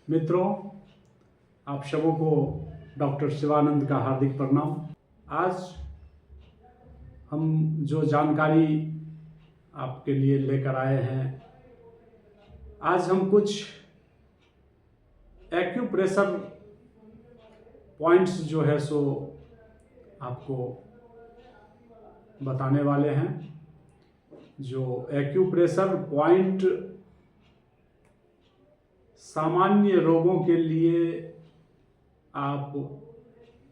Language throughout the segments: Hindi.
मित्रों, आप सबों को डॉक्टर शिवानंद का हार्दिक प्रणाम। आज हम जो जानकारी आपके लिए लेकर आए हैं, आज हम कुछ एक्यूप्रेशर पॉइंट्स जो है सो आपको बताने वाले हैं। जो एक्यूप्रेशर पॉइंट सामान्य रोगों के लिए आप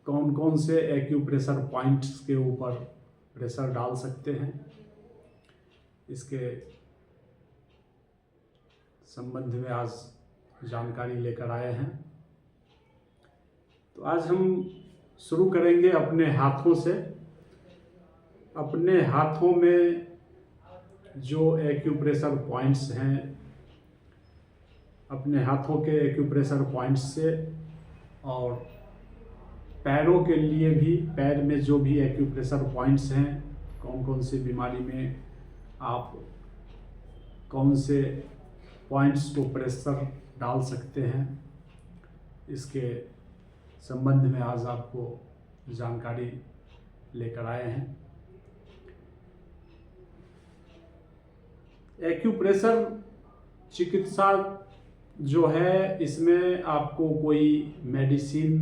कौन कौन से एक्यूप्रेशर पॉइंट्स के ऊपर प्रेशर डाल सकते हैं, इसके संबंध में आज जानकारी लेकर आए हैं। तो आज हम शुरू करेंगे अपने हाथों से। अपने हाथों में जो एक्यूप्रेशर पॉइंट्स हैं, अपने हाथों के एक्यूप्रेशर पॉइंट्स से, और पैरों के लिए भी, पैर में जो भी एक्यूप्रेशर पॉइंट्स हैं, कौन कौन सी बीमारी में आप कौन से पॉइंट्स को प्रेशर डाल सकते हैं, इसके संबंध में आज आपको जानकारी लेकर आए हैं। एक्यूप्रेशर चिकित्सा जो है, इसमें आपको कोई मेडिसिन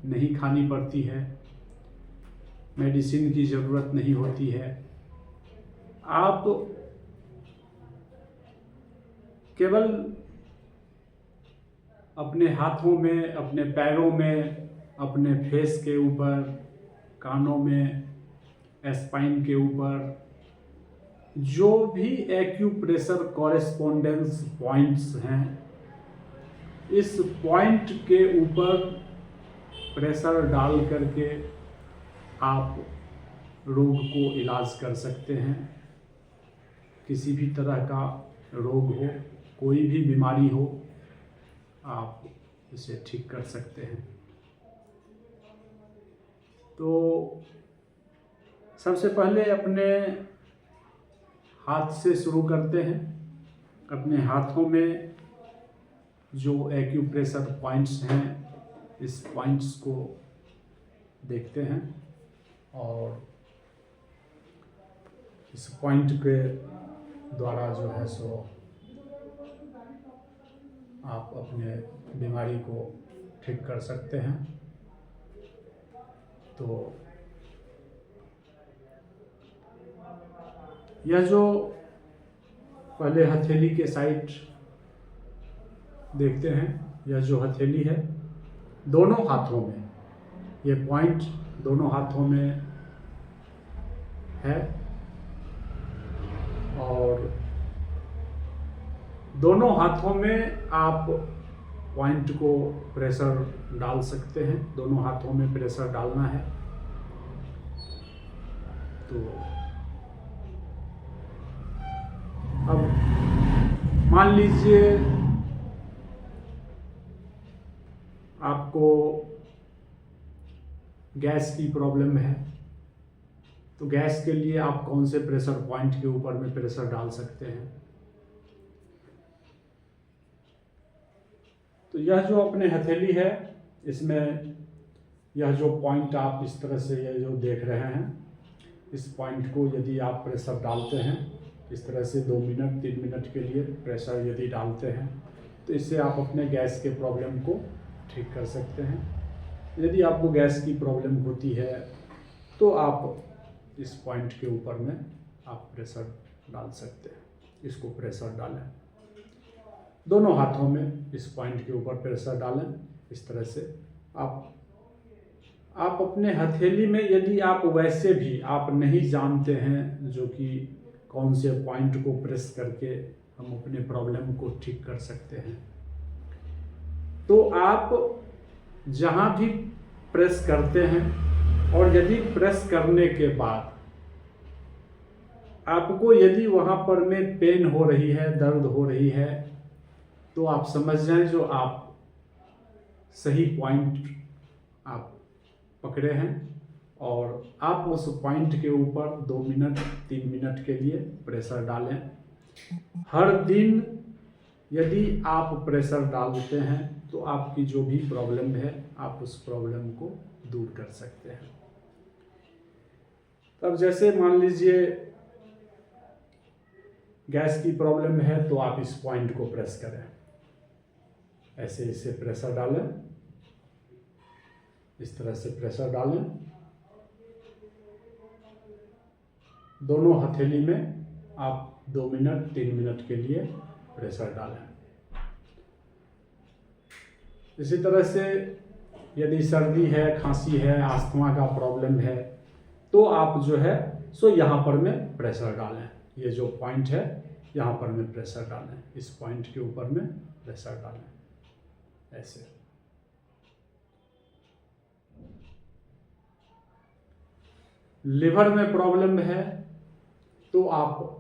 नहीं खानी पड़ती है, मेडिसिन की ज़रूरत नहीं होती है। आप केवल अपने हाथों में, अपने पैरों में, अपने फेस के ऊपर, कानों में, स्पाइन के ऊपर जो भी एक्यूप्रेशर कॉरेस्पोंडेंस पॉइंट्स हैं, इस पॉइंट के ऊपर प्रेशर डाल करके आप रोग को इलाज कर सकते हैं। किसी भी तरह का रोग हो, कोई भी बीमारी हो, आप इसे ठीक कर सकते हैं। तो सबसे पहले अपने हाथ से शुरू करते हैं। अपने हाथों में जो एक्यूप्रेशर पॉइंट्स हैं, इस पॉइंट्स को देखते हैं और इस पॉइंट के द्वारा जो है सो आप अपने बीमारी को ठीक कर सकते हैं। तो यह जो पहले हथेली के साइड देखते हैं, यह जो हथेली है, दोनों हाथों में ये पॉइंट दोनों हाथों में है, और दोनों हाथों में आप पॉइंट को प्रेशर डाल सकते हैं। दोनों हाथों में प्रेशर डालना है। तो अब मान लीजिए आपको गैस की प्रॉब्लम है, तो गैस के लिए आप कौन से प्रेशर पॉइंट के ऊपर में प्रेशर डाल सकते हैं। तो यह जो अपने हथेली है, इसमें यह जो पॉइंट आप इस तरह से ये जो देख रहे हैं, इस पॉइंट को यदि आप प्रेशर डालते हैं इस तरह से 2 मिनट 3 मिनट के लिए प्रेशर यदि डालते हैं, तो इससे आप अपने गैस के प्रॉब्लम को ठीक कर सकते हैं। यदि आपको गैस की प्रॉब्लम होती है तो आप इस पॉइंट के ऊपर में आप प्रेशर डाल सकते हैं। इसको प्रेशर डालें, दोनों हाथों में इस पॉइंट के ऊपर प्रेशर डालें। इस तरह से आप अपने हथेली में, यदि आप वैसे भी आप नहीं जानते हैं जो कि कौन से पॉइंट को प्रेस करके हम अपने प्रॉब्लम को ठीक कर सकते हैं, तो आप जहाँ भी प्रेस करते हैं, और यदि प्रेस करने के बाद आपको यदि वहाँ पर में पेन हो रही है, दर्द हो रही है, तो आप समझ जाएं जो आप सही पॉइंट आप पकड़े हैं, और आप उस पॉइंट के ऊपर 2 मिनट 3 मिनट के लिए प्रेशर डालें। हर दिन यदि आप प्रेशर डालते हैं तो आपकी जो भी प्रॉब्लम है आप उस प्रॉब्लम को दूर कर सकते हैं। तब जैसे मान लीजिए गैस की प्रॉब्लम है तो आप इस पॉइंट को प्रेस करें, ऐसे इसे प्रेशर डालें, इस तरह से प्रेशर डालें, दोनों हथेली में आप 2 मिनट 3 मिनट के लिए प्रेशर डालें। इसी तरह से यदि सर्दी है, खांसी है, अस्थमा का प्रॉब्लम है तो आप जो है सो यहाँ पर में प्रेशर डालें, ये जो पॉइंट है यहाँ पर में प्रेशर डालें, इस पॉइंट के ऊपर में प्रेशर डालें ऐसे। लिवर में प्रॉब्लम है तो आप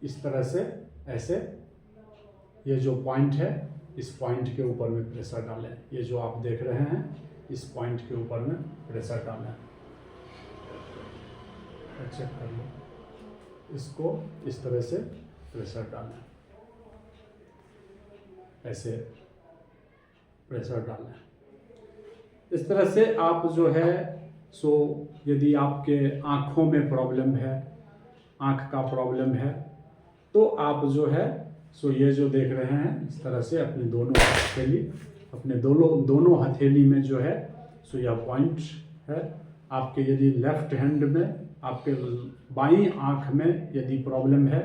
इस तरह से ऐसे, ये जो पॉइंट है इस पॉइंट के ऊपर में प्रेशर डालें, ये जो आप देख रहे हैं इस पॉइंट के ऊपर में प्रेशर डालें। चेक कर लो, इसको इस तरह से प्रेशर डालें, ऐसे प्रेशर डालें। इस तरह से आप जो है सो यदि आपके आँखों में प्रॉब्लम है, आँख का प्रॉब्लम है तो आप जो है सो ये जो देख रहे हैं इस तरह से अपने दोनों हथेली, अपने दोनों हथेली में जो है सो यह पॉइंट है। आपके यदि लेफ्ट हैंड में, आपके बाईं आँख में यदि प्रॉब्लम है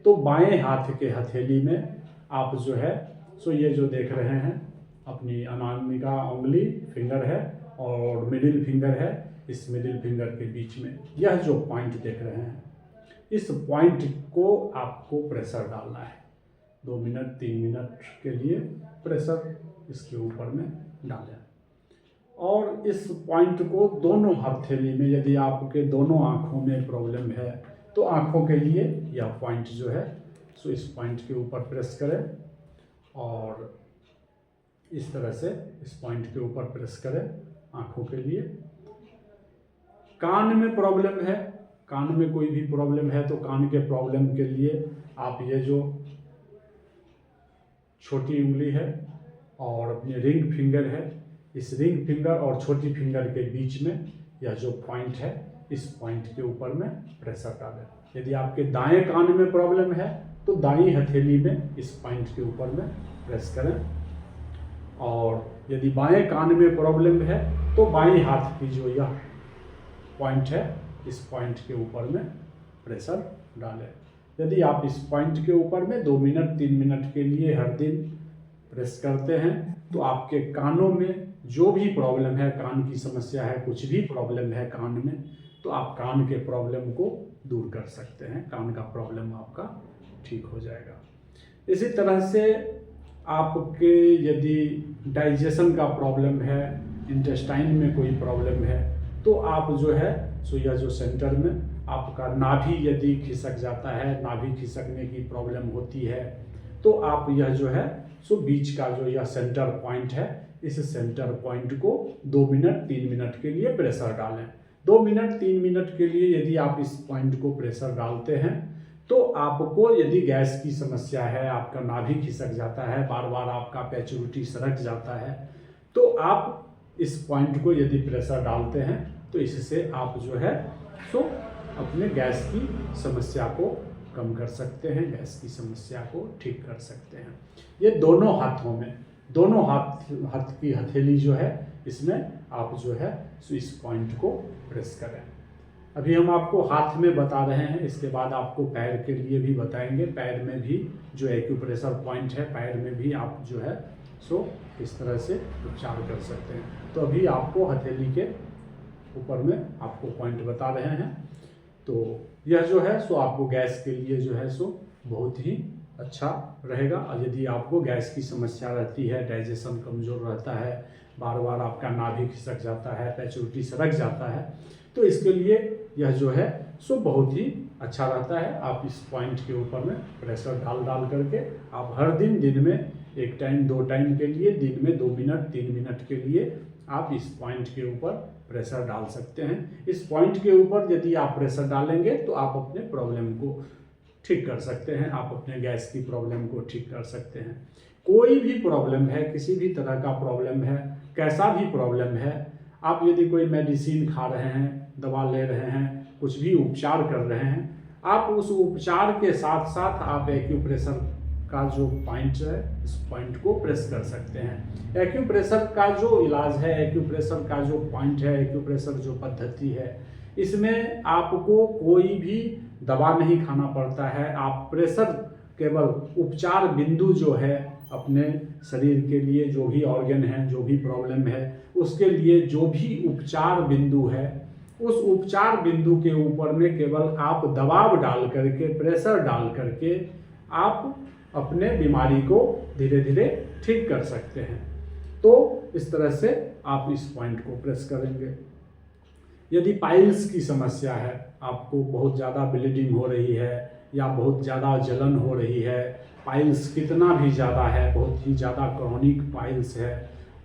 तो बाएं हाथ के हथेली में आप जो है सो ये जो देख रहे हैं अपनी अनामिका उंगली फिंगर है और मिडिल फिंगर है, इस मिडिल फिंगर के बीच में यह जो पॉइंट देख रहे हैं इस पॉइंट को आपको प्रेशर डालना है। 2 मिनट 3 मिनट के लिए प्रेशर इसके ऊपर में डालें और इस पॉइंट को दोनों हथेली में, यदि आपके दोनों आँखों में प्रॉब्लम है तो आँखों के लिए यह पॉइंट जो है सो इस पॉइंट के ऊपर प्रेस करें और इस तरह से इस पॉइंट के ऊपर प्रेस करें आँखों के लिए। कान में प्रॉब्लम है, कान में कोई भी प्रॉब्लम है तो कान के प्रॉब्लम के लिए आप ये जो छोटी उंगली है और अपनी रिंग फिंगर है, इस रिंग फिंगर और छोटी फिंगर के बीच में यह जो पॉइंट है इस पॉइंट के ऊपर में प्रेशर डालें। यदि आपके दाएं कान में प्रॉब्लम है तो दाईं हथेली में इस पॉइंट के ऊपर में प्रेस करें और यदि बाएं कान में प्रॉब्लम है तो बाएं हाथ की जो यह पॉइंट है इस पॉइंट के ऊपर में प्रेशर डालें। यदि आप इस पॉइंट के ऊपर में 2 मिनट 3 मिनट के लिए हर दिन प्रेस करते हैं तो आपके कानों में जो भी प्रॉब्लम है, कान की समस्या है, कुछ भी प्रॉब्लम है कान में, तो आप कान के प्रॉब्लम को दूर कर सकते हैं, कान का प्रॉब्लम आपका ठीक हो जाएगा। इसी तरह से आपके यदि डाइजेशन का प्रॉब्लम है, इंटेस्टाइन में कोई प्रॉब्लम है तो आप जो है सो यह जो सेंटर में आपका नाभि यदि खिसक जाता है, नाभि खिसकने की प्रॉब्लम होती है तो आप यह जो है सो बीच का जो यह सेंटर पॉइंट है इस सेंटर पॉइंट को 2 मिनट 3 मिनट के लिए प्रेशर डालें। 2 मिनट 3 मिनट के लिए यदि आप इस पॉइंट को प्रेशर डालते हैं तो आपको यदि गैस की समस्या है, आपका नाभि खिसक जाता है, बार बार आपका पैचुरिटी सरक जाता है, तो आप इस पॉइंट को यदि प्रेशर डालते हैं तो इससे आप जो है सो अपने गैस की समस्या को कम कर सकते हैं, गैस की समस्या को ठीक कर सकते हैं। ये दोनों हाथों में, दोनों हाथ की हथेली जो है इसमें आप जो है सो इस पॉइंट को प्रेस करें। अभी हम आपको हाथ में बता रहे हैं, इसके बाद आपको पैर के लिए भी बताएंगे। पैर में भी जो एक्यूप्रेशर पॉइंट है, पैर में भी आप जो है सो इस तरह से उपचार कर सकते हैं। तो अभी आपको हथेली के ऊपर में आपको पॉइंट बता रहे हैं। तो यह जो है सो आपको गैस के लिए जो है सो बहुत ही अच्छा रहेगा। और यदि आपको गैस की समस्या रहती है, डाइजेशन कमज़ोर रहता है, बार बार आपका नाभि खिसक जाता है, पैचुरिटी सरक जाता है, तो इसके लिए यह जो है सो बहुत ही अच्छा रहता है। आप इस पॉइंट के ऊपर में प्रेशर डाल करके आप हर दिन में 1 टाइम 2 टाइम के लिए, दिन में 2 मिनट 3 मिनट के लिए आप इस पॉइंट के ऊपर प्रेशर डाल सकते हैं। इस पॉइंट के ऊपर यदि आप प्रेशर डालेंगे तो आप अपने प्रॉब्लम को ठीक कर सकते हैं, आप अपने गैस की प्रॉब्लम को ठीक कर सकते हैं। कोई भी प्रॉब्लम है, किसी भी तरह का प्रॉब्लम है, कैसा भी प्रॉब्लम है, आप यदि कोई मेडिसिन खा रहे हैं, दवा ले रहे हैं, कुछ भी उपचार कर रहे हैं, आप उस उपचार के साथ साथ आप एक्यूप्रेशर का जो पॉइंट है, इस पॉइंट को प्रेस कर सकते हैं। एक्यूप्रेशर का जो इलाज है, एक्यूप्रेशर का जो पॉइंट है, एक्यूप्रेशर जो पद्धति है, इसमें आपको कोई भी दवा नहीं खाना पड़ता है। आप प्रेशर केवल उपचार बिंदु जो है अपने शरीर के लिए, जो भी ऑर्गन है, जो भी प्रॉब्लम है, उसके लिए जो भी उपचार बिंदु है, उस उपचार बिंदु के ऊपर में केवल आप दबाव डाल करके, प्रेशर डाल करके आप अपने बीमारी को धीरे धीरे ठीक कर सकते हैं। तो इस तरह से आप इस पॉइंट को प्रेस करेंगे। यदि पाइल्स की समस्या है, आपको बहुत ज़्यादा ब्लीडिंग हो रही है या बहुत ज़्यादा जलन हो रही है, पाइल्स कितना भी ज़्यादा है, बहुत ही ज़्यादा क्रॉनिक पाइल्स है,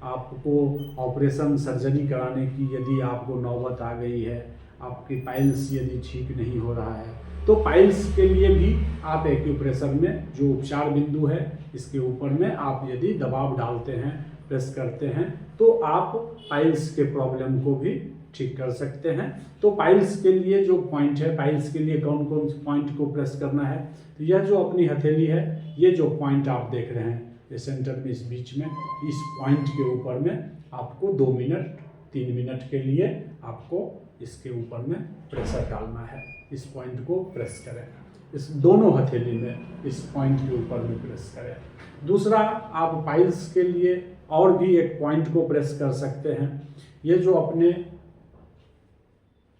आपको ऑपरेशन सर्जरी कराने की यदि आपको नौबत आ गई है, आपकी पाइल्स यदि ठीक नहीं हो रहा है, तो पाइल्स के लिए भी आप एक्यूप्रेशर में जो उपचार बिंदु है, इसके ऊपर में आप यदि दबाव डालते हैं, प्रेस करते हैं, तो आप पाइल्स के प्रॉब्लम को भी ठीक कर सकते हैं। तो पाइल्स के लिए जो पॉइंट है, पाइल्स के लिए कौन कौन से पॉइंट को प्रेस करना है, तो यह जो अपनी हथेली है, ये जो पॉइंट आप देख रहे हैं, ये सेंटर में, इस बीच में, इस पॉइंट के ऊपर में आपको 2 मिनट 3 मिनट के लिए आपको इसके ऊपर में प्रेशर डालना है। इस पॉइंट को प्रेस करें, इस दोनों हथेली में इस पॉइंट के ऊपर में प्रेस करें। दूसरा, आप पाइल्स के लिए और भी एक पॉइंट को प्रेस कर सकते हैं। ये जो अपने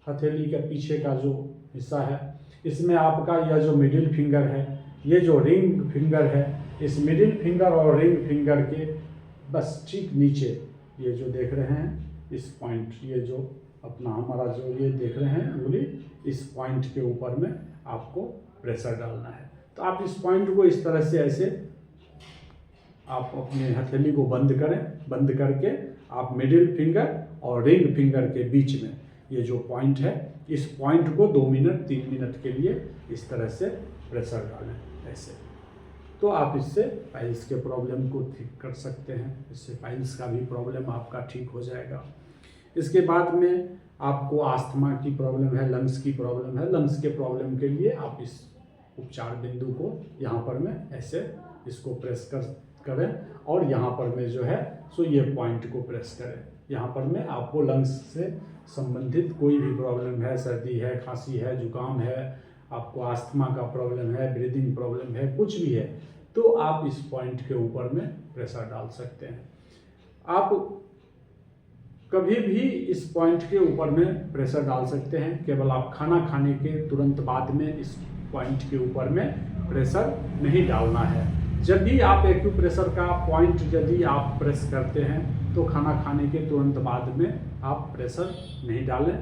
हथेली के पीछे का जो हिस्सा है, इसमें आपका यह जो मिडिल फिंगर है, ये जो रिंग फिंगर है, इस मिडिल फिंगर और रिंग फिंगर के बस ठीक नीचे, ये जो देख रहे हैं इस पॉइंट, ये जो अपना हमारा जो ये देख रहे हैं उंगली, इस पॉइंट के ऊपर में आपको प्रेशर डालना है। तो आप इस पॉइंट को इस तरह से ऐसे आप अपने हथेली को बंद करें, बंद करके आप मिडिल फिंगर और रिंग फिंगर के बीच में ये जो पॉइंट है, इस पॉइंट को 2 मिनट 3 मिनट के लिए इस तरह से प्रेशर डालें ऐसे। तो आप इससे पाइल्स के प्रॉब्लम को ठीक कर सकते हैं। इससे पाइल्स का भी प्रॉब्लम आपका ठीक हो जाएगा। इसके बाद में आपको आस्थमा की प्रॉब्लम है, लंग्स की प्रॉब्लम है, लंग्स के प्रॉब्लम के लिए आप इस उपचार बिंदु को यहाँ पर में ऐसे इसको प्रेस करें और यहाँ पर में जो है सो ये पॉइंट को प्रेस करें। यहाँ पर में आपको लंग्स से संबंधित कोई भी प्रॉब्लम है, सर्दी है, खांसी है, जुकाम है, आपको आस्थमा का प्रॉब्लम है, ब्रीदिंग प्रॉब्लम है, कुछ भी है, तो आप इस पॉइंट के ऊपर में प्रेशर डाल सकते हैं। आप कभी भी इस पॉइंट के ऊपर में प्रेशर डाल सकते हैं, केवल आप खाना खाने के तुरंत बाद में इस पॉइंट के ऊपर में प्रेशर नहीं डालना है। जब भी आप एक्यूप्रेशर का पॉइंट यदि आप प्रेस करते हैं तो खाना खाने के तुरंत बाद में आप प्रेशर नहीं डालें।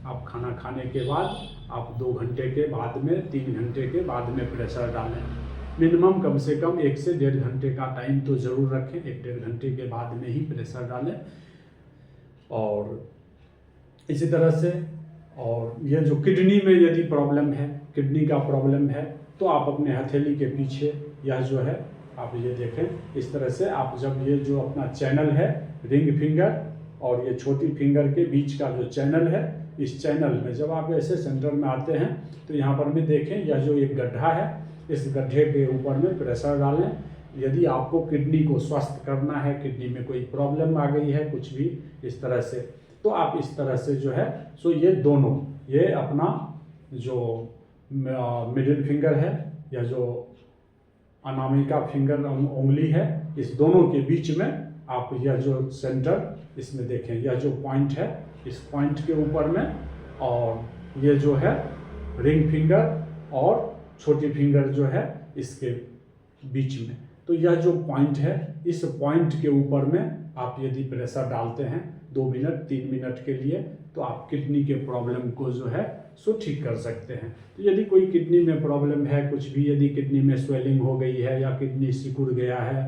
आप खाना खाने के बाद आप 2 घंटे के बाद में, 3 घंटे के बाद में प्रेशर डालें। मिनिमम कम से कम 1 से 1.5 घंटे का टाइम तो ज़रूर रखें, 1-1.5 घंटे के बाद में ही प्रेशर डालें। और इसी तरह से, और यह जो किडनी में यदि प्रॉब्लम है, किडनी का प्रॉब्लम है, तो आप अपने हथेली के पीछे यह जो है आप ये देखें, इस तरह से आप जब ये जो अपना चैनल है, रिंग फिंगर और ये छोटी फिंगर के बीच का जो चैनल है, इस चैनल में जब आप ऐसे सेंटर में आते हैं तो यहाँ पर में देखें यह जो एक गड्ढा है, इस गड्ढे के ऊपर में प्रेशर डालें। यदि आपको किडनी को स्वस्थ करना है, किडनी में कोई प्रॉब्लम आ गई है, कुछ भी इस तरह से, तो आप इस तरह से जो है सो ये दोनों, ये अपना जो मिडिल फिंगर है या जो अनामिका फिंगर उंगली है, इस दोनों के बीच में आप यह जो सेंटर इसमें देखें, यह जो पॉइंट है, इस पॉइंट के ऊपर में, और ये जो है रिंग फिंगर और छोटी फिंगर जो है इसके बीच में, तो यह जो पॉइंट है, इस पॉइंट के ऊपर में आप यदि प्रेशर डालते हैं 2 मिनट 3 मिनट के लिए, तो आप किडनी के प्रॉब्लम को जो है सो ठीक कर सकते हैं। तो यदि कोई किडनी में प्रॉब्लम है, कुछ भी, यदि किडनी में स्वेलिंग हो गई है या किडनी सिकुड़ गया है,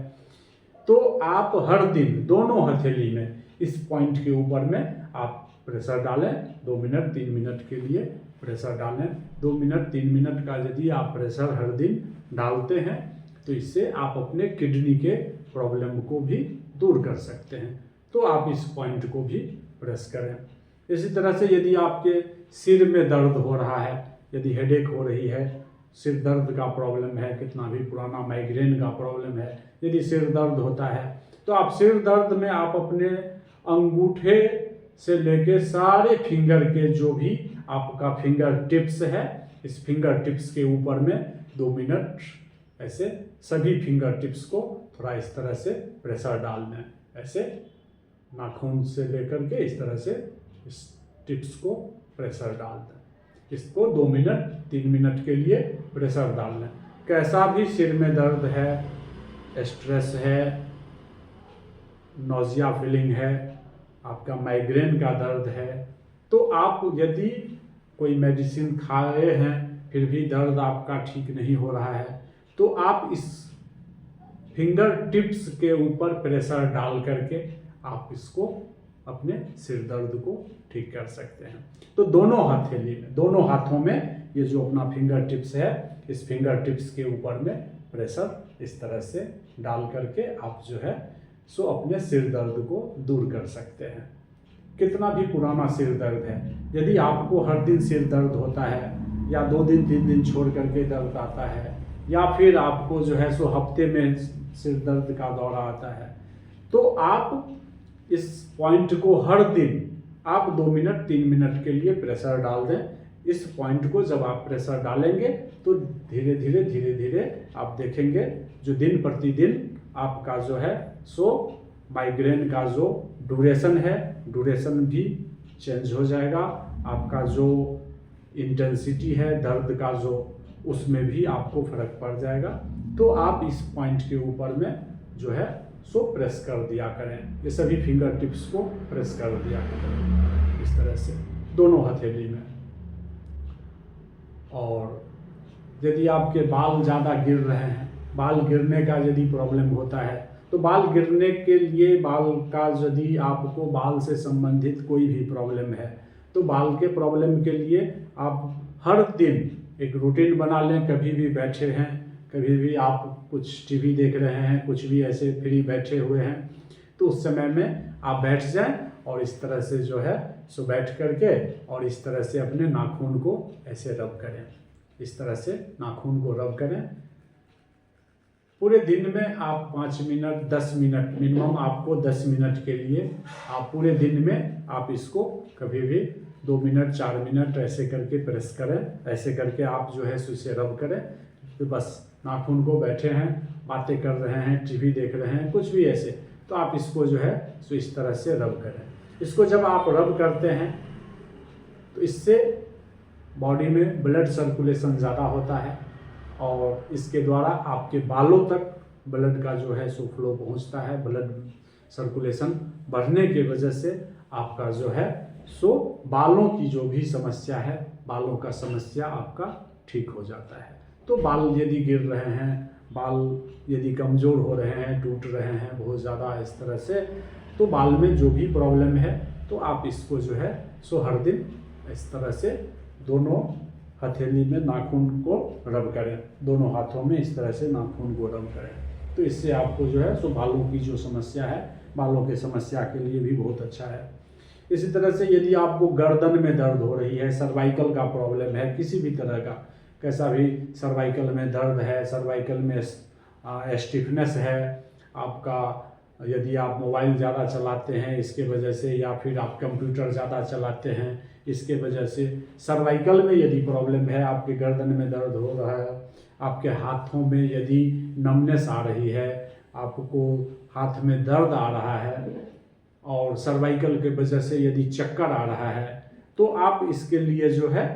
तो आप हर दिन दोनों हथेली में इस पॉइंट के ऊपर में आप प्रेशर डालें, 2 मिनट 3 मिनट के लिए प्रेशर डालें। 2 मिनट 3 मिनट का यदि आप प्रेशर हर दिन डालते हैं तो इससे आप अपने किडनी के प्रॉब्लम को भी दूर कर सकते हैं। तो आप इस पॉइंट को भी प्रेस करें। इसी तरह से यदि आपके सिर में दर्द हो रहा है, यदि हेडेक हो रही है, सिर दर्द का प्रॉब्लम है, कितना भी पुराना माइग्रेन का प्रॉब्लम है, यदि सिर दर्द होता है तो आप सिर दर्द में आप अपने अंगूठे से लेके सारे फिंगर के जो भी आपका फिंगर टिप्स है, इस फिंगर टिप्स के ऊपर में 2 मिनट ऐसे सभी फिंगर टिप्स को थोड़ा इस तरह से प्रेशर डालना है। ऐसे नाखून से लेकर के इस तरह से इस टिप्स को प्रेशर डालना है। इसको 2 मिनट 3 मिनट के लिए प्रेशर डालना है। कैसा भी सिर में दर्द है, स्ट्रेस है, नौजिया फीलिंग है, आपका माइग्रेन का दर्द है, तो आप यदि कोई मेडिसिन खाए हैं फिर भी दर्द आपका ठीक नहीं हो रहा है तो आप इस फिंगर टिप्स के ऊपर प्रेशर डाल करके आप इसको अपने सिर दर्द को ठीक कर सकते हैं। तो दोनों हथेली में, दोनों हाथों में ये जो अपना फिंगर टिप्स है, इस फिंगर टिप्स के ऊपर में प्रेशर इस तरह से डाल करके आप जो है सो अपने सिर दर्द को दूर कर सकते हैं। कितना भी पुराना सिर दर्द है, यदि आपको हर दिन सिर दर्द होता है या 2 दिन 3 दिन छोड़ करके दर्द आता है या फिर आपको जो है सो हफ्ते में सिर दर्द का दौरा आता है, तो आप इस पॉइंट को हर दिन आप 2 मिनट 3 मिनट के लिए प्रेशर डाल दें। इस पॉइंट को जब आप प्रेशर डालेंगे तो धीरे धीरे आप देखेंगे जो दिन प्रतिदिन आपका जो है सो माइग्रेन का जो ड्यूरेशन है, ड्यूरेशन भी चेंज हो जाएगा। आपका जो इंटेंसिटी है दर्द का जो, उसमें भी आपको फर्क पड़ जाएगा। तो आप इस पॉइंट के ऊपर में जो है सो प्रेस कर दिया करें। ये सभी फिंगर टिप्स को प्रेस कर दिया करें इस तरह से दोनों हथेली में। और यदि आपके बाल ज़्यादा गिर रहे हैं, बाल गिरने का यदि प्रॉब्लम होता है तो बाल गिरने के लिए, बाल का यदि आपको बाल से संबंधित कोई भी प्रॉब्लम है तो बाल के प्रॉब्लम के लिए आप हर दिन एक रूटीन बना लें। कभी भी बैठे हैं, कभी भी आप कुछ टीवी देख रहे हैं, कुछ भी ऐसे फ्री बैठे हुए हैं तो उस समय में आप बैठ जाएं और इस तरह से जो है सो बैठ करके और इस तरह से अपने नाखून को ऐसे रब करें। इस तरह से नाखून को रब करें। पूरे दिन में आप 5 मिनट 10 मिनट मिनिमम, आपको 10 मिनट के लिए आप पूरे दिन में आप इसको कभी भी 2 मिनट 4 मिनट ऐसे करके प्रेस करें। ऐसे करके आप जो है इसे रब करें। तो बस नाखून को, बैठे हैं, बातें कर रहे हैं, टीवी देख रहे हैं, कुछ भी ऐसे, तो आप इसको जो है सो इस तरह से रब करें। इसको जब आप रब करते हैं तो इससे बॉडी में ब्लड सर्कुलेशन ज़्यादा होता है और इसके द्वारा आपके बालों तक ब्लड का जो है सो फ्लो पहुंचता है। ब्लड सर्कुलेशन बढ़ने के वजह से आपका जो है सो बालों की जो भी समस्या है, बालों का समस्या आपका ठीक हो जाता है। तो बाल यदि गिर रहे हैं, बाल यदि कमज़ोर हो रहे हैं, टूट रहे हैं बहुत ज़्यादा इस तरह से, तो बाल में जो भी प्रॉब्लम है तो आप इसको जो है सो हर दिन इस तरह से दोनों हथेली में नाखून को रब करें। दोनों हाथों में इस तरह से नाखून को रब करें। तो इससे आपको जो है सो बालों की जो समस्या है, बालों की समस्या के लिए भी बहुत अच्छा है। इसी तरह से यदि आपको गर्दन में दर्द हो रही है, सर्वाइकल का प्रॉब्लम है, किसी भी तरह का कैसा भी सर्वाइकल में दर्द है, सर्वाइकल में स्टिफनेस है, आपका यदि आप मोबाइल ज़्यादा चलाते हैं इसके वजह से, या फिर आप कंप्यूटर ज़्यादा चलाते हैं इसके वजह से, सर्वाइकल में यदि प्रॉब्लम है, आपके गर्दन में दर्द हो रहा है, आपके हाथों में यदि नमनेस आ रही है, आपको हाथ में दर्द आ रहा है और सर्वाइकल के वजह से यदि चक्कर आ रहा है, तो आप इसके लिए जो है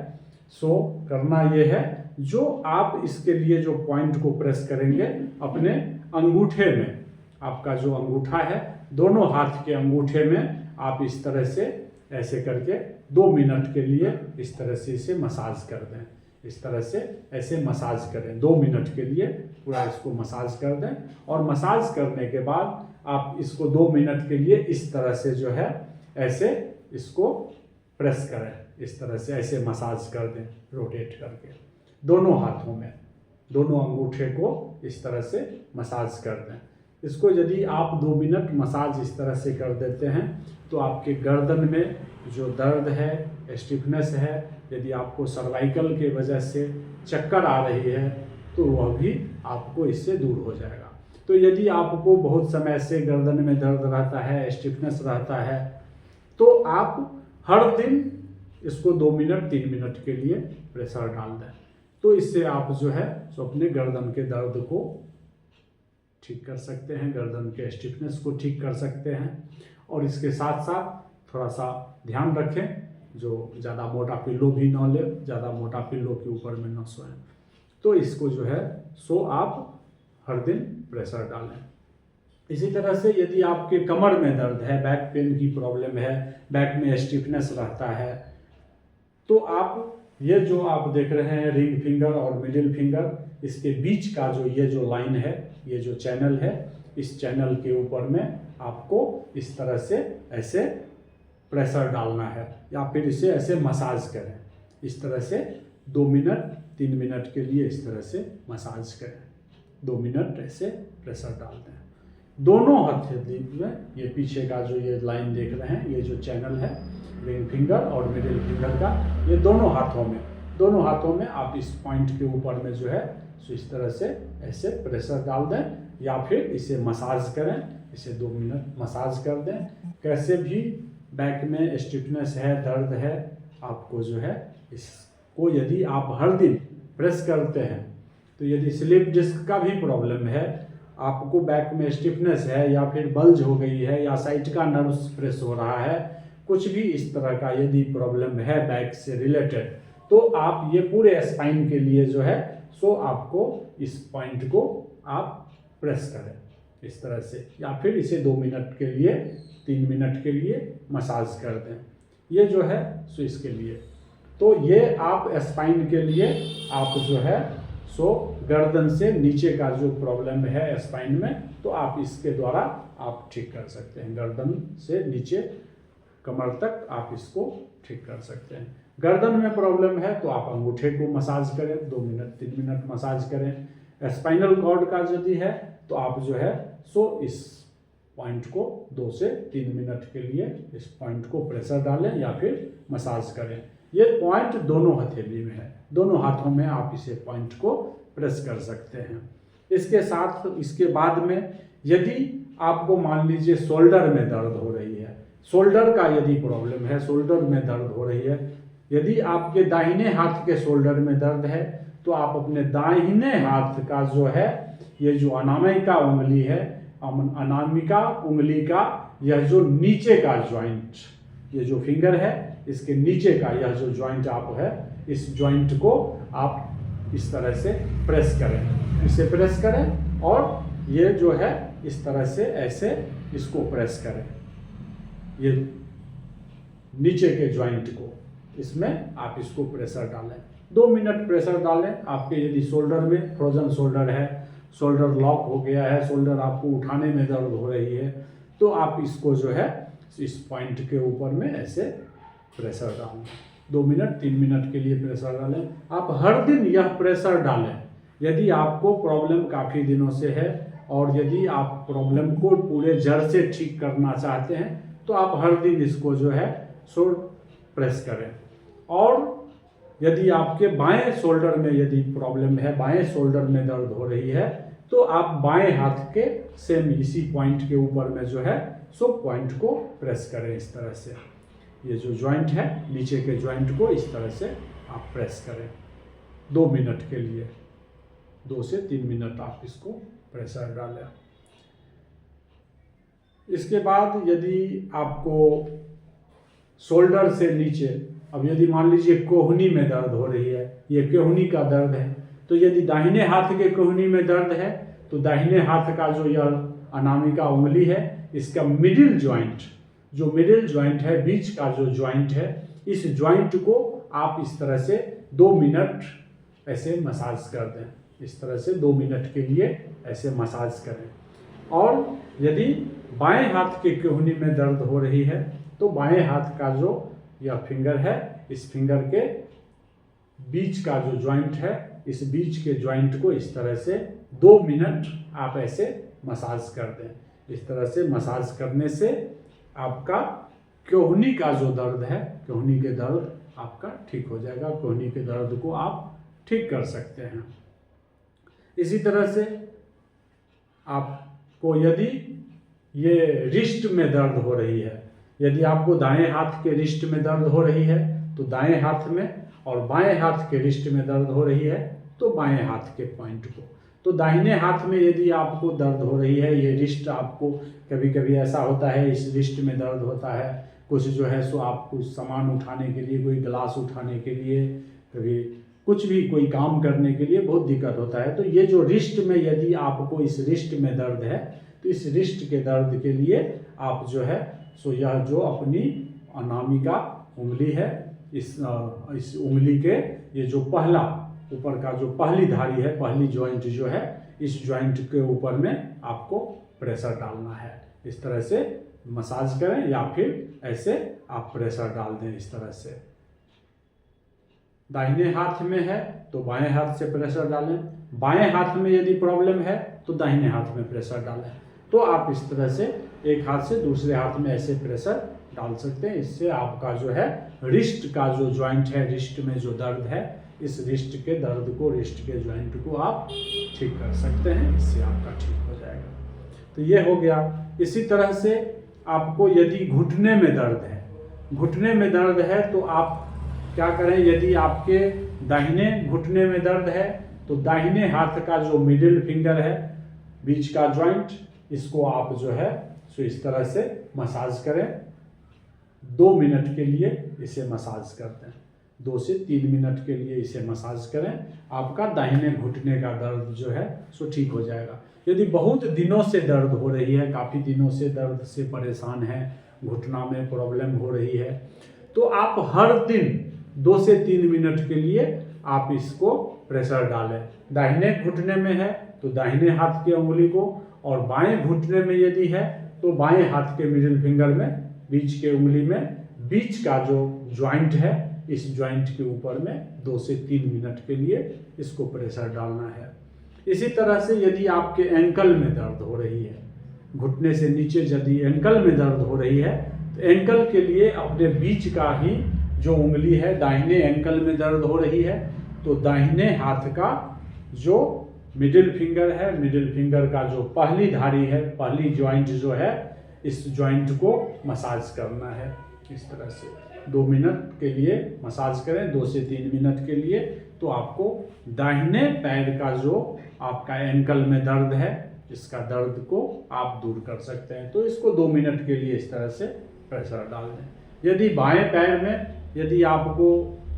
सो करना ये है, जो आप इसके लिए जो पॉइंट को प्रेस करेंगे अपने अंगूठे में, आपका जो अंगूठा है, दोनों हाथ के अंगूठे में आप इस तरह से ऐसे करके 2 मिनट के लिए इस तरह से इसे मसाज कर दें। इस तरह से ऐसे मसाज करें 2 मिनट के लिए, पूरा इसको मसाज कर दें। और मसाज करने के बाद आप इसको 2 मिनट के लिए इस तरह से जो है ऐसे इसको प्रेस करें, इस तरह से ऐसे मसाज कर दें रोटेट करके, दोनों हाथों में, दोनों अंगूठे को इस तरह से मसाज कर दें। इसको यदि आप 2 मिनट मसाज इस तरह से कर देते हैं तो आपके गर्दन में जो दर्द है, स्टिफनेस है, यदि आपको सर्वाइकल के वजह से चक्कर आ रही है तो वह भी आपको इससे दूर हो जाएगा। तो यदि आपको बहुत समय से गर्दन में दर्द रहता है, स्टिफनेस रहता है, तो आप हर दिन इसको 2 मिनट 3 मिनट के लिए प्रेशर डाल दें। तो इससे आप जो है सो अपने गर्दन के दर्द को ठीक कर सकते हैं, गर्दन के स्टिफनेस को ठीक कर सकते हैं। और इसके साथ साथ थोड़ा सा ध्यान रखें, जो ज़्यादा मोटा पिल्लो भी ना ले, ज़्यादा मोटा पिल्लो के ऊपर में न सोएं। तो इसको जो है सो आप हर दिन प्रेशर डालें। इसी तरह से यदि आपके कमर में दर्द है, बैक पेन की प्रॉब्लम है, बैक में स्टिफनेस रहता है, तो आप ये जो आप देख रहे हैं रिंग फिंगर और मिडिल फिंगर, इसके बीच का जो ये जो लाइन है, ये जो चैनल है, इस चैनल के ऊपर में आपको इस तरह से ऐसे प्रेशर डालना है या फिर इसे ऐसे मसाज करें। इस तरह से 2 मिनट 3 मिनट के लिए इस तरह से मसाज करें, 2 मिनट ऐसे प्रेशर डालते हैं दोनों हथेली में। ये पीछे का जो ये लाइन देख रहे हैं, ये जो चैनल है रिंग फिंगर और मिडिल फिंगर का, ये दोनों हाथों में आप इस पॉइंट के ऊपर में जो है सो इस तरह से ऐसे प्रेशर डाल दें या फिर इसे मसाज करें, इसे 2 मिनट मसाज कर दें। कैसे भी बैक में स्टिफनेस है, दर्द है, आपको जो है इसको यदि आप हर दिन प्रेस करते हैं, तो यदि स्लिप डिस्क का भी प्रॉब्लम है, आपको बैक में स्टिफनेस है या फिर बल्ज हो गई है या साइड का नर्व्स प्रेस हो रहा है, कुछ भी इस तरह का यदि प्रॉब्लम है बैक से रिलेटेड, तो आप ये पूरे स्पाइन के लिए जो है सो आपको इस पॉइंट को आप प्रेस करें इस तरह से, या फिर इसे 2 मिनट के लिए 3 मिनट के लिए मसाज कर दें। ये जो है सो इसके लिए, तो ये आप स्पाइन के लिए आप जो है सो गर्दन से नीचे का जो प्रॉब्लम है स्पाइन में, तो आप इसके द्वारा आप ठीक कर सकते हैं। गर्दन से नीचे कमर तक आप इसको ठीक कर सकते हैं। गर्दन में प्रॉब्लम है तो आप अंगूठे को मसाज करें, 2 मिनट 3 मिनट मसाज करें। स्पाइनल कॉर्ड का यदि है तो आप जो है सो इस पॉइंट को 2 से 3 मिनट के लिए इस पॉइंट को प्रेशर डालें या फिर मसाज करें। ये पॉइंट दोनों हथेली में है, दोनों हाथों में आप इसे पॉइंट को प्रेस कर सकते हैं। इसके साथ इसके बाद में यदि आपको मान लीजिए शोल्डर में दर्द हो रही है, शोल्डर का यदि प्रॉब्लम है, शोल्डर में दर्द हो रही है, यदि आपके दाहिने हाथ के शोल्डर में दर्द है, तो आप अपने दाहिने हाथ का जो है ये जो अनामिका उंगली है, अनामिका उंगली का यह जो नीचे का ज्वाइंट, ये जो फिंगर है इसके नीचे का यह जो ज्वाइंट आप है, इस ज्वाइंट को आप इस तरह से प्रेस करें, इसे प्रेस करें और ये जो है इस तरह से ऐसे इसको प्रेस करें, ये नीचे के ज्वाइंट को, इसमें आप इसको प्रेशर डालें, 2 मिनट प्रेशर डालें। आपके यदि शोल्डर में फ्रोजन शोल्डर है, शोल्डर लॉक हो गया है, शोल्डर आपको उठाने में दर्द हो रही है, तो आप इसको जो है इस पॉइंट के ऊपर में ऐसे प्रेशर डालें, 2 मिनट 3 मिनट के लिए प्रेशर डालें। आप हर दिन यह प्रेशर डालें। यदि आपको प्रॉब्लम काफ़ी दिनों से है और यदि आप प्रॉब्लम को पूरे जड़ से ठीक करना चाहते हैं, तो आप हर दिन इसको जो है सो प्रेस करें। और यदि आपके बाएं शोल्डर में यदि प्रॉब्लम है, बाएं शोल्डर में दर्द हो रही है, तो आप बाएं हाथ के सेम इसी पॉइंट के ऊपर में जो है सो पॉइंट को प्रेस करें इस तरह से। ये जो ज्वाइंट है नीचे के ज्वाइंट को इस तरह से आप प्रेस करें 2 मिनट के लिए, 2 से 3 मिनट आप इसको प्रेशर डालें। इसके बाद यदि आपको शोल्डर से नीचे, अब यदि मान लीजिए कोहनी में दर्द हो रही है, ये कोहनी का दर्द है, तो यदि दाहिने हाथ के कोहनी में दर्द है तो दाहिने हाथ का जो यह अनामिका उंगली है, इसका मिडिल ज्वाइंट, जो मिडिल ज्वाइंट है, बीच का जो ज्वाइंट है, इस ज्वाइंट को आप इस तरह से 2 मिनट ऐसे मसाज कर दें, इस तरह से 2 मिनट के लिए ऐसे मसाज करें। और यदि बाएं हाथ के कोहनी में दर्द हो रही है तो बाएं हाथ का जो यह फिंगर है, इस फिंगर के बीच का जो जॉइंट है, इस बीच के जॉइंट को इस तरह से 2 मिनट आप ऐसे मसाज कर दें। इस तरह से मसाज करने से आपका कोहनी का जो दर्द है, कोहनी के दर्द आपका ठीक हो जाएगा। कोहनी के दर्द को आप ठीक कर सकते हैं। इसी तरह से आपको यदि ये रिस्ट में दर्द हो रही है, यदि आपको दाएं हाथ के रिस्ट में दर्द हो रही है तो दाएं हाथ में, और बाएं हाथ के रिस्ट में दर्द हो रही है तो बाएं हाथ के पॉइंट को। तो दाहिने हाथ में यदि आपको दर्द हो रही है, ये रिस्ट आपको कभी कभी ऐसा होता है, इस रिस्ट में दर्द होता है, कुछ जो है सो आप कुछ सामान उठाने के लिए, कोई गिलास उठाने के लिए, कभी कुछ भी कोई काम करने के लिए बहुत दिक्कत होता है। तो ये जो रिस्ट में यदि आपको इस रिस्ट में दर्द है तो इस रिस्ट के दर्द के लिए आप जो है सो यह जो अपनी अनामिका उंगली है, इस उंगली के ये जो पहला ऊपर का जो पहली धारी है, पहली जॉइंट जो है, इस जॉइंट के ऊपर में आपको प्रेशर डालना है। इस तरह से मसाज करें या फिर ऐसे आप प्रेशर डाल दें इस तरह से। दाहिने हाथ में है तो बाएं हाथ से प्रेशर डालें, बाएं हाथ में यदि प्रॉब्लम है तो दाहिने हाथ में प्रेशर डालें। तो आप इस तरह से एक हाथ से दूसरे हाथ में ऐसे प्रेशर डाल सकते हैं। इससे आपका जो है रिस्ट का जो जॉइंट है, रिस्ट में जो दर्द है, इस रिस्ट के दर्द को, रिस्ट के जॉइंट को आप ठीक कर सकते हैं। इससे आपका ठीक हो जाएगा। तो ये हो गया। इसी तरह से आपको यदि घुटने में दर्द है, घुटने में दर्द है तो आप क्या करें, यदि आपके दाहिने घुटने में दर्द है तो दाहिने हाथ का जो मिडिल फिंगर है, बीच का जॉइंट, इसको आप जो है सो इस तरह से मसाज करें। 2 मिनट के लिए इसे मसाज करते हैं, 2 से 3 मिनट के लिए इसे मसाज करें। आपका दाहिने घुटने का दर्द जो है सो ठीक हो जाएगा। यदि बहुत दिनों से दर्द हो रही है, काफ़ी दिनों से दर्द से परेशान है, घुटना में प्रॉब्लम हो रही है, तो आप हर दिन 2 से 3 मिनट के लिए आप इसको प्रेशर डालें। दाहिने घुटने में है तो दाहिने हाथ की उंगली को, और बाएं घुटने में यदि है तो बाएं हाथ के मिडिल फिंगर में, बीच के उंगली में, बीच का जो जॉइंट है, इस जॉइंट के ऊपर में 2 से 3 मिनट के लिए इसको प्रेशर डालना है। इसी तरह से यदि आपके एंकल में दर्द हो रही है, घुटने से नीचे यदि एंकल में दर्द हो रही है तो एंकल के लिए अपने बीच का ही जो उंगली है, दाहिने एंकल में दर्द हो रही है तो दाहिने हाथ का जो मिडिल फिंगर है, मिडिल फिंगर का जो पहली धारी है, पहली जॉइंट जो है, इस जॉइंट को मसाज करना है। इस तरह से 2 मिनट के लिए मसाज करें, 2 से 3 मिनट के लिए। तो आपको दाहिने पैर का जो आपका एंकल में दर्द है, इसका दर्द को आप दूर कर सकते हैं। तो इसको 2 मिनट के लिए इस तरह से प्रेशर डाल दें। यदि बाएं पैर में यदि आपको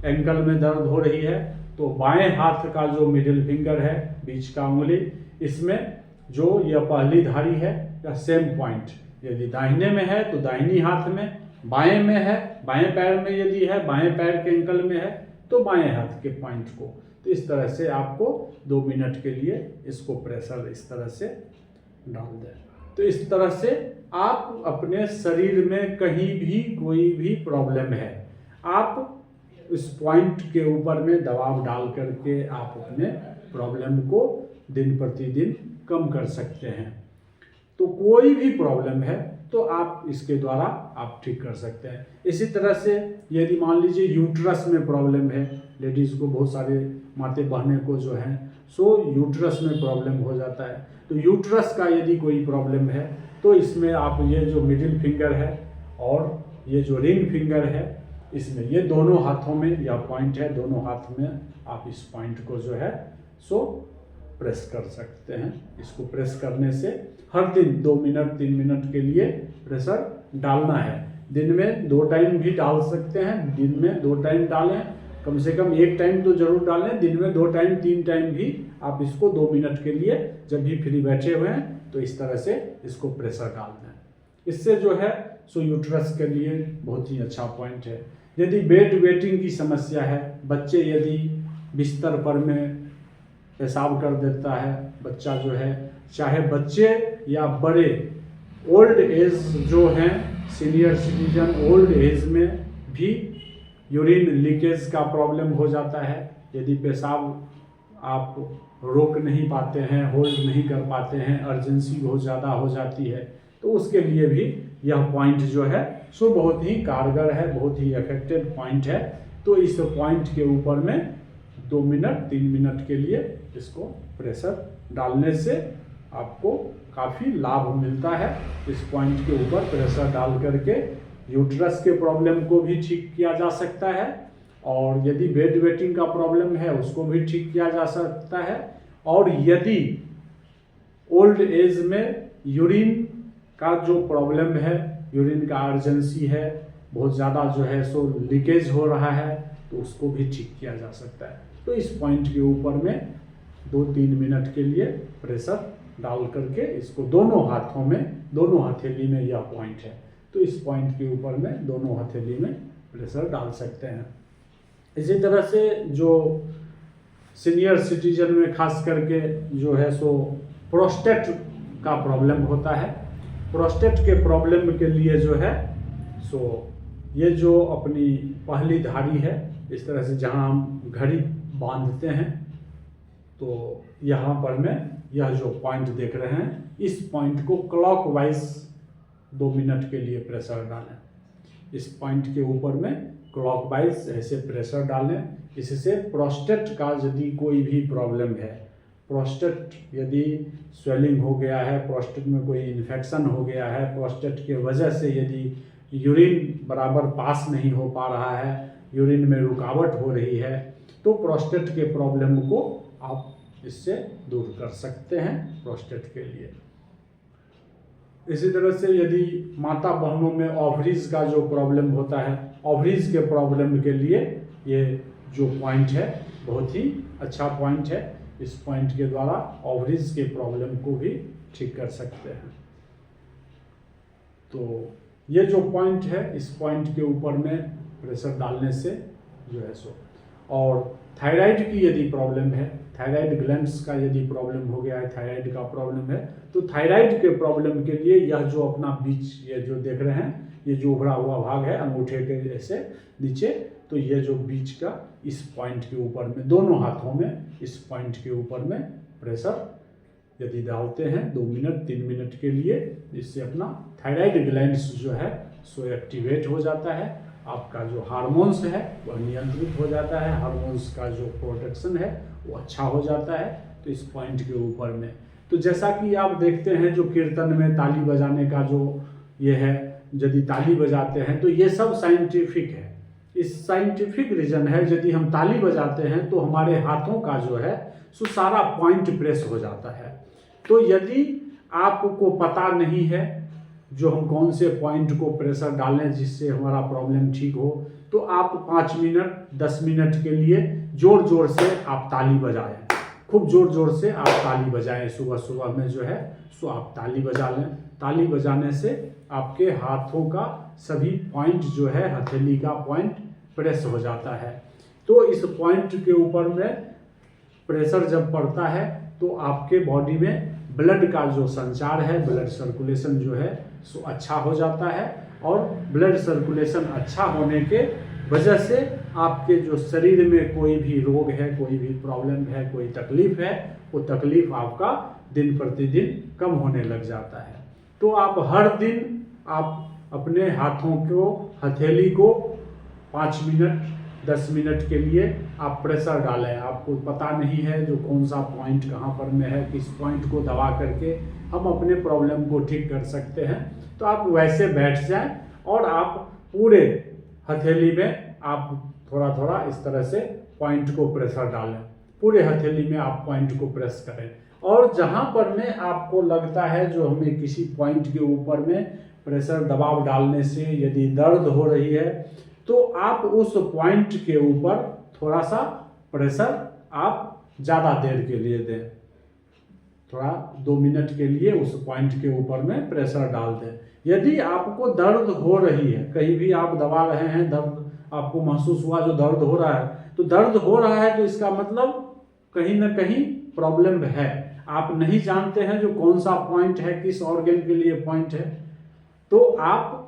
एंकल में दर्द हो रही है तो बाएं हाथ का जो मिडिल फिंगर है, बीच का उंगली, इसमें जो यह पहली धारी है या सेम पॉइंट, यदि दाहिने में है तो दाहिनी हाथ में, बाएं में है, बाएं पैर में यदि है, बाएं पैर के एंकल में है तो बाएं हाथ के पॉइंट को। तो इस तरह से आपको 2 मिनट के लिए इसको प्रेशर इस तरह से डाल दें। तो इस तरह से आप अपने शरीर में कहीं भी कोई भी प्रॉब्लम है, आप इस पॉइंट के ऊपर में दबाव डाल करके आप अपने प्रॉब्लम को दिन प्रतिदिन कम कर सकते हैं। तो कोई भी प्रॉब्लम है तो आप इसके द्वारा आप ठीक कर सकते हैं। इसी तरह से यदि मान लीजिए यूट्रस में प्रॉब्लम है, लेडीज़ को, बहुत सारे माते बहने को जो है सो यूट्रस में प्रॉब्लम हो जाता है, तो यूट्रस का यदि कोई प्रॉब्लम है तो इसमें आप ये जो मिडिल फिंगर है और ये जो रिंग फिंगर है, इसमें ये दोनों हाथों में या पॉइंट है, दोनों हाथ में आप इस पॉइंट को जो है सो प्रेस कर सकते हैं। इसको प्रेस करने से हर दिन 2 मिनट 3 मिनट के लिए प्रेशर डालना है। दिन में 2 टाइम भी डाल सकते हैं, दिन में 2 टाइम डालें, कम से कम 1 टाइम तो जरूर डालें, दिन में 2 टाइम 3 टाइम भी आप इसको 2 मिनट के लिए जब भी फ्री बैठे हुए हैं तो इस तरह से इसको प्रेशर डाल दें। इससे जो है सो यूट्रस के लिए बहुत ही अच्छा पॉइंट है। यदि बेड वेटिंग की समस्या है, बच्चे यदि बिस्तर पर में पेशाब कर देता है, बच्चा जो है, चाहे बच्चे या बड़े, ओल्ड एज जो हैं, सीनियर सिटीजन, ओल्ड एज में भी यूरिन लीकेज का प्रॉब्लम हो जाता है। यदि पेशाब आप रोक नहीं पाते हैं, होल्ड नहीं कर पाते हैं, अर्जेंसी बहुत ज़्यादा हो जाती है, तो उसके लिए भी यह पॉइंट जो है सो बहुत ही कारगर है, बहुत ही इफेक्टिव पॉइंट है। तो इस पॉइंट के ऊपर में 2 मिनट 3 मिनट के लिए इसको प्रेशर डालने से आपको काफ़ी लाभ मिलता है। इस पॉइंट के ऊपर प्रेशर डाल करके यूट्रस के प्रॉब्लम को भी ठीक किया जा सकता है, और यदि बेड वेटिंग का प्रॉब्लम है उसको भी ठीक किया जा सकता है। और यदि ओल्ड एज में यूरिन का जो प्रॉब्लम है, यूरिन का अर्जेंसी है, बहुत ज़्यादा जो है सो लीकेज हो रहा है, तो उसको भी ठीक किया जा सकता है। तो इस पॉइंट के ऊपर में 2-3 मिनट के लिए प्रेशर डाल करके इसको दोनों हाथों में, दोनों हथेली में यह पॉइंट है, तो इस पॉइंट के ऊपर में दोनों हथेली में प्रेशर डाल सकते हैं। इसी तरह से जो सीनियर सिटीजन में खास करके जो है सो प्रोस्टेट का प्रॉब्लम होता है, प्रोस्टेट के प्रॉब्लम के लिए जो है सो ये जो अपनी पहली धारी है, इस तरह से जहां हम घड़ी बांधते हैं, तो यहाँ पर में यह जो पॉइंट देख रहे हैं, इस पॉइंट को क्लॉकवाइज 2 मिनट के लिए प्रेशर डालें। इस पॉइंट के ऊपर में क्लॉकवाइज ऐसे प्रेशर डालें। इससे प्रोस्टेट का यदि कोई भी प्रॉब्लम है, प्रोस्टेट यदि स्वेलिंग हो गया है, प्रोस्टेट में कोई इन्फेक्शन हो गया है, प्रोस्टेट के वजह से यदि यूरिन बराबर पास नहीं हो पा रहा है, यूरिन में रुकावट हो रही है, तो प्रोस्टेट के प्रॉब्लम को आप इससे दूर कर सकते हैं प्रोस्टेट के लिए। इसी तरह से यदि माता बहनों में ओवरीज का जो प्रॉब्लम होता है, ओवरीज के प्रॉब्लम के लिए ये जो पॉइंट है बहुत ही अच्छा पॉइंट है। इस पॉइंट के द्वारा ओवरीज के प्रॉब्लम को भी ठीक कर सकते हैं। तो ये जो पॉइंट है, इस पॉइंट के ऊपर में प्रेशर डालने से जो है सो, और थायराइड की यदि प्रॉब्लम है, थायराइड ग्लैंड्स का यदि प्रॉब्लम हो गया है, थायराइड का प्रॉब्लम है, तो थायराइड के प्रॉब्लम के लिए यह जो अपना बीच, ये जो देख रहे हैं, ये जो उभरा हुआ भाग है अंगूठे के जैसे नीचे, तो ये जो बीच का इस पॉइंट के ऊपर में दोनों हाथों में इस पॉइंट के ऊपर में प्रेशर यदि डालते हैं 2 मिनट 3 मिनट के लिए, इससे अपना थायराइड ग्लैंड्स जो है सो एक्टिवेट हो जाता है। आपका जो हार्मोन्स है वह नियंत्रित हो जाता है, हार्मोन्स का जो प्रोटेक्शन है वो अच्छा हो जाता है। तो इस पॉइंट के ऊपर में, तो जैसा कि आप देखते हैं जो कीर्तन में ताली बजाने का जो ये है, यदि ताली बजाते हैं तो ये सब साइंटिफिक है। इस साइंटिफिक रीजन है, यदि हम ताली बजाते हैं तो हमारे हाथों का जो है सो सारा पॉइंट प्रेस हो जाता है। तो यदि आपको पता नहीं है जो हम कौन से पॉइंट को प्रेशर डालें जिससे हमारा प्रॉब्लम ठीक हो, तो आप 5 मिनट 10 मिनट के लिए जोर जोर से आप ताली बजाएं, खूब जोर जोर से आप ताली बजाएं। सुबह सुबह में जो है सो आप ताली बजा लें। ताली बजाने से आपके हाथों का सभी पॉइंट जो है, हथेली का पॉइंट प्रेस हो जाता है। तो इस पॉइंट के ऊपर में प्रेशर जब पड़ता है तो आपके बॉडी में ब्लड का जो संचार है, ब्लड सर्कुलेशन जो है सो अच्छा हो जाता है, और ब्लड सर्कुलेशन अच्छा होने के वजह से आपके जो शरीर में कोई भी रोग है, कोई भी प्रॉब्लम है, कोई तकलीफ है, वो तकलीफ आपका दिन प्रतिदिन कम होने लग जाता है। तो आप हर दिन आप अपने हाथों को, हथेली को 5 मिनट 10 मिनट के लिए आप प्रेशर डालें। आपको पता नहीं है जो कौन सा पॉइंट कहाँ पर में है, किस पॉइंट को दबा करके हम अपने प्रॉब्लम को ठीक कर सकते हैं। तो आप वैसे बैठ जाएं और आप पूरे हथेली में आप थोड़ा थोड़ा इस तरह से पॉइंट को प्रेशर डालें, पूरे हथेली में आप पॉइंट को प्रेस करें। और जहाँ पर में आपको लगता है जो हमें किसी पॉइंट के ऊपर में प्रेशर दबाव डालने से यदि दर्द हो रही है, तो आप उस पॉइंट के ऊपर थोड़ा सा प्रेशर आप ज़्यादा देर के लिए दें, थोड़ा 2 मिनट के लिए उस पॉइंट के ऊपर में प्रेशर डाल दें। यदि आपको दर्द हो रही है, कहीं भी आप दबा रहे हैं, दर्द आपको महसूस हुआ जो दर्द हो रहा है, तो दर्द हो रहा है तो इसका मतलब कहीं ना कहीं प्रॉब्लम है। आप नहीं जानते हैं जो कौन सा पॉइंट है, किस ऑर्गन के लिए पॉइंट है, तो आप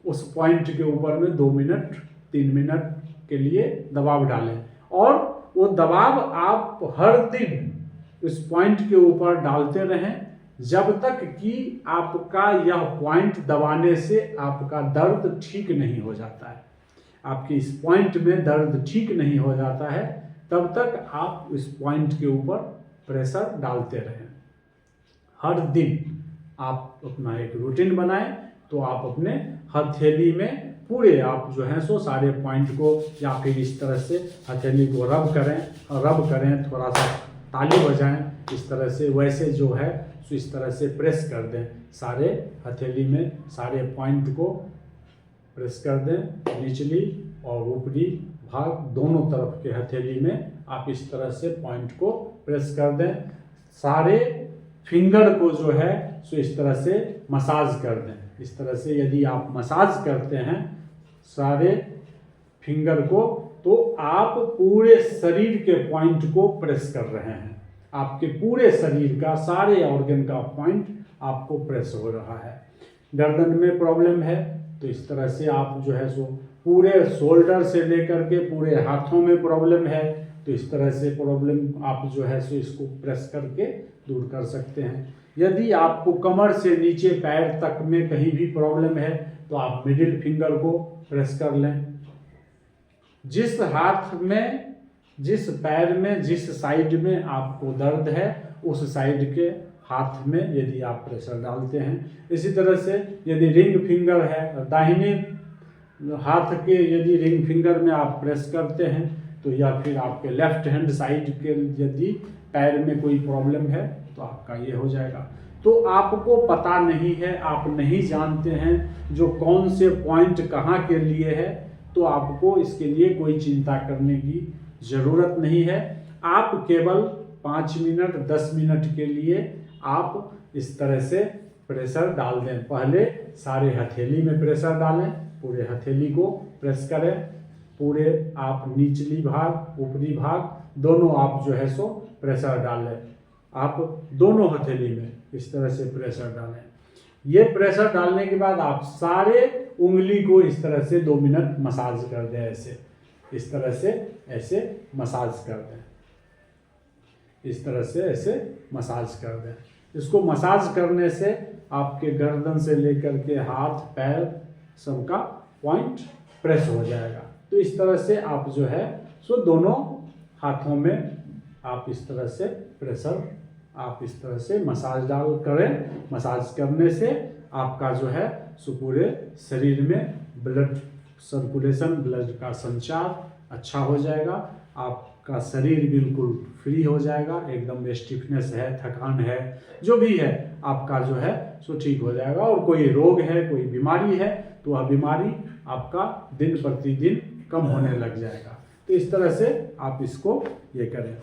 उस पॉइंट के ऊपर में 2 मिनट 3 मिनट के लिए दबाव डालें। और वो दबाव आप हर दिन उस पॉइंट के ऊपर डालते रहें जब तक कि आपका यह पॉइंट दबाने से आपका दर्द ठीक नहीं हो जाता है। आपके इस पॉइंट में दर्द ठीक नहीं हो जाता है तब तक आप इस पॉइंट के ऊपर प्रेशर डालते रहें। हर दिन आप अपना एक रूटीन बनाएं तो आप अपने हथेली में पूरे आप जो है सो सारे पॉइंट को या फिर इस तरह से हथेली को रब करें, थोड़ा सा ताली बजाएं, इस तरह से वैसे जो है सो इस तरह से प्रेस कर दें। सारे हथेली में सारे पॉइंट को प्रेस कर दें, निचली और ऊपरी भाग दोनों तरफ के हथेली में आप इस तरह से पॉइंट को प्रेस कर दें। सारे फिंगर को जो है सो इस तरह से मसाज कर दें। इस तरह से यदि आप मसाज करते हैं सारे फिंगर को तो आप पूरे शरीर के पॉइंट को प्रेस कर रहे हैं। आपके पूरे शरीर का सारे ऑर्गन का पॉइंट आपको प्रेस हो रहा है। गर्दन में प्रॉब्लम है तो इस तरह से आप जो है सो पूरे शोल्डर से लेकर के पूरे हाथों में प्रॉब्लम है तो इस तरह से प्रॉब्लम आप जो है सो इसको प्रेस करके दूर कर सकते हैं। यदि आपको कमर से नीचे पैर तक में कहीं भी प्रॉब्लम है तो आप मिडिल फिंगर को प्रेस कर लें। जिस हाथ में, जिस पैर में, जिस साइड में आपको दर्द है उस साइड के हाथ में यदि आप प्रेशर डालते हैं। इसी तरह से यदि रिंग फिंगर है, दाहिने हाथ के यदि रिंग फिंगर में आप प्रेस करते हैं तो या फिर आपके लेफ्ट हैंड साइड के यदि पैर में कोई प्रॉब्लम है तो आपका ये हो जाएगा। तो आपको पता नहीं है, आप नहीं जानते हैं जो कौन से पॉइंट कहाँ के लिए है, तो आपको इसके लिए कोई चिंता करने की ज़रूरत नहीं है। आप केवल 5 मिनट 10 मिनट के लिए आप इस तरह से प्रेशर डाल दें। पहले सारे हथेली में प्रेशर डालें, पूरे हथेली को प्रेस करें, पूरे आप निचली भाग ऊपरी भाग दोनों आप जो है सो प्रेशर डालें। आप दोनों हथेली में इस तरह से प्रेशर डालें। ये प्रेशर डालने के बाद आप सारे उंगली को इस तरह से 2 मिनट मसाज कर दें। ऐसे इस तरह से ऐसे मसाज कर दें, इस तरह से ऐसे मसाज कर दें। इसको मसाज करने से आपके गर्दन से लेकर के हाथ पैर सबका पॉइंट प्रेस हो जाएगा। तो इस तरह से आप जो है सो दोनों हाथों में आप इस तरह से प्रेशर आप इस तरह से मसाज करें। मसाज करने से आपका जो है सो पूरे शरीर में ब्लड सर्कुलेशन, ब्लड का संचार अच्छा हो जाएगा। आपका शरीर बिल्कुल फ्री हो जाएगा, एकदम स्टिफनेस है, थकान है, जो भी है आपका जो है सो ठीक हो जाएगा। और कोई रोग है, कोई बीमारी है तो वह बीमारी आपका दिन प्रतिदिन कम होने लग जाएगा। तो इस तरह से आप इसको ये करें।